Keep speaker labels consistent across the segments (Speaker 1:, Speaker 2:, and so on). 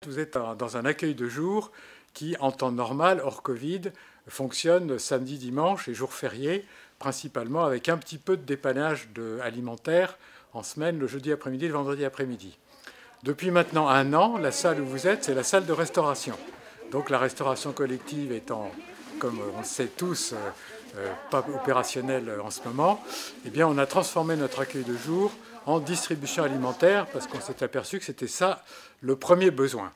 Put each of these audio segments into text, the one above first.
Speaker 1: Vous êtes dans un accueil de jour qui, en temps normal, hors Covid, fonctionne samedi, dimanche et jours fériés, principalement avec un petit peu de dépannage alimentaire en semaine, le jeudi après-midi et le vendredi après-midi. Depuis maintenant 1 an, la salle où vous êtes, c'est la salle de restauration. Donc la restauration collective étant, comme on le sait tous, pas opérationnelle en ce moment, eh bien on a transformé notre accueil de jour en distribution alimentaire parce qu'on s'est aperçu que c'était ça le premier besoin.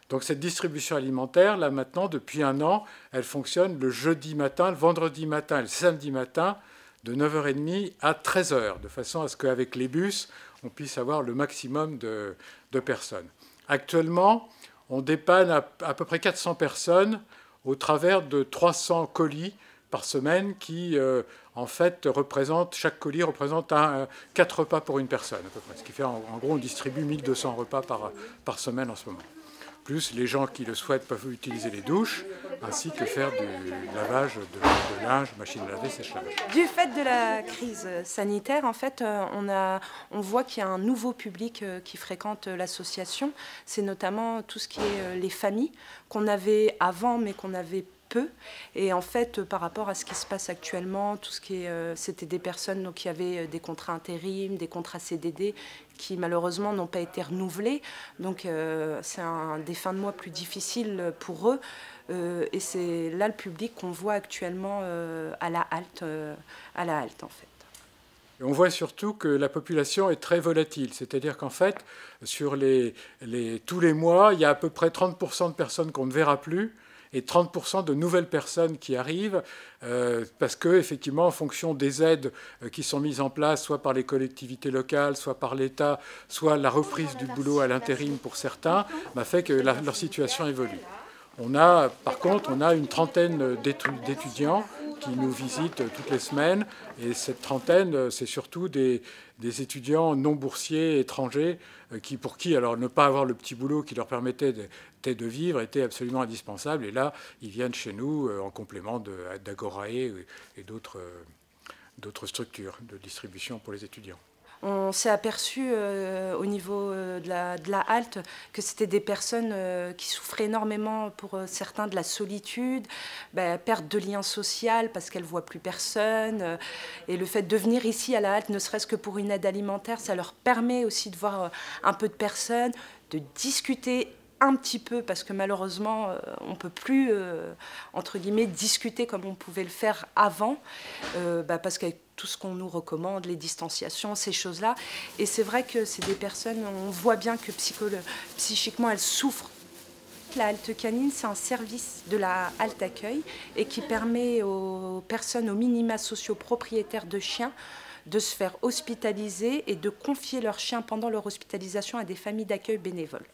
Speaker 1: Donc cette distribution alimentaire, là maintenant, depuis 1 an, elle fonctionne le jeudi matin, le vendredi matin et le samedi matin, de 9h30 à 13h, de façon à ce qu'avec les bus, on puisse avoir le maximum de personnes. Actuellement, on dépanne à peu près 400 personnes au travers de 300 colis par semaine qui, en fait, chaque colis représente 4 repas pour une personne, à peu près. Ce qui fait, en gros, on distribue 1200 repas par semaine en ce moment. Plus, les gens qui le souhaitent peuvent utiliser les douches, ainsi que faire du lavage de linge, machine à laver, sèche-linge.
Speaker 2: Du fait de la crise sanitaire, en fait, on voit qu'il y a un nouveau public qui fréquente l'association. C'est notamment tout ce qui est les familles qu'on avait avant, mais qu'on avait peu. Et en fait, par rapport à ce qui se passe actuellement, tout ce qui est, c'était des personnes donc, qui avaient des contrats intérim, des contrats CDD, qui malheureusement n'ont pas été renouvelés. Donc c'est des fins de mois plus difficiles pour eux. Et c'est là le public qu'on voit actuellement à la halte en fait.
Speaker 1: On voit surtout que la population est très volatile, c'est-à-dire qu'en fait, sur tous les mois, il y a à peu près 30% de personnes qu'on ne verra plus, et 30% de nouvelles personnes qui arrivent, parce que effectivement, en fonction des aides qui sont mises en place, soit par les collectivités locales, soit par l'État, soit la reprise du boulot à l'intérim pour certains, fait que leur situation évolue. Par contre, on a une trentaine d'étudiants qui nous visitent toutes les semaines, et cette trentaine, c'est surtout des étudiants non boursiers étrangers pour qui alors ne pas avoir le petit boulot qui leur permettait de vivre était absolument indispensable. Et là, ils viennent chez nous en complément d'Agorae et d'autres structures de distribution pour les étudiants.
Speaker 2: On s'est aperçu au niveau de la halte que c'était des personnes qui souffraient énormément pour certains de la solitude, perte de lien social parce qu'elles ne voient plus personne. Et le fait de venir ici à la halte, ne serait-ce que pour une aide alimentaire, ça leur permet aussi de voir un peu de personnes, de discuter un petit peu, parce que malheureusement, on ne peut plus, entre guillemets, discuter comme on pouvait le faire avant, parce qu'avec tout ce qu'on nous recommande, les distanciations, ces choses-là. Et c'est vrai que c'est des personnes, on voit bien que psychiquement, elles souffrent. La halte canine, c'est un service de la halte accueil et qui permet aux personnes, aux minima sociaux propriétaires de chiens, de se faire hospitaliser et de confier leurs chiens pendant leur hospitalisation à des familles d'accueil bénévoles.